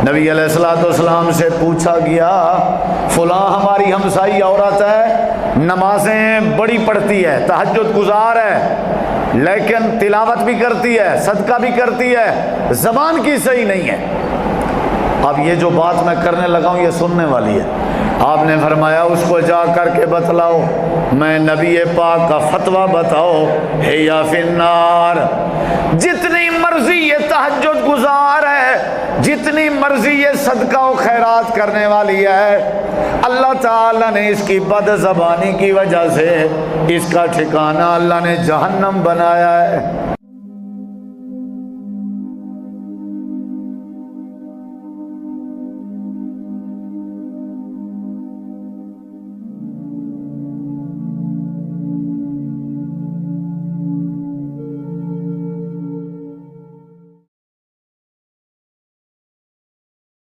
نبی علیہ الصلوۃ والسلام سے پوچھا گیا فلاں ہماری ہمسائی عورت ہے، نمازیں بڑی پڑھتی ہے، تہجد گزار ہے، لیکن تلاوت بھی کرتی ہے، صدقہ بھی کرتی ہے، زبان کی صحیح نہیں ہے، اب یہ جو بات میں کرنے لگا ہوں یہ سننے والی ہے۔ آپ نے فرمایا اس کو جا کر کے بتلاؤ، میں نبی پاک کا فتویٰ بتاؤ، ہے یا فی النار، جتنی مرضی یہ تہجد گزار ہے، جتنی مرضی یہ صدقہ و خیرات کرنے والی ہے، اللہ تعالیٰ نے اس کی بد زبانی کی وجہ سے اس کا ٹھکانہ اللہ نے جہنم بنایا ہے۔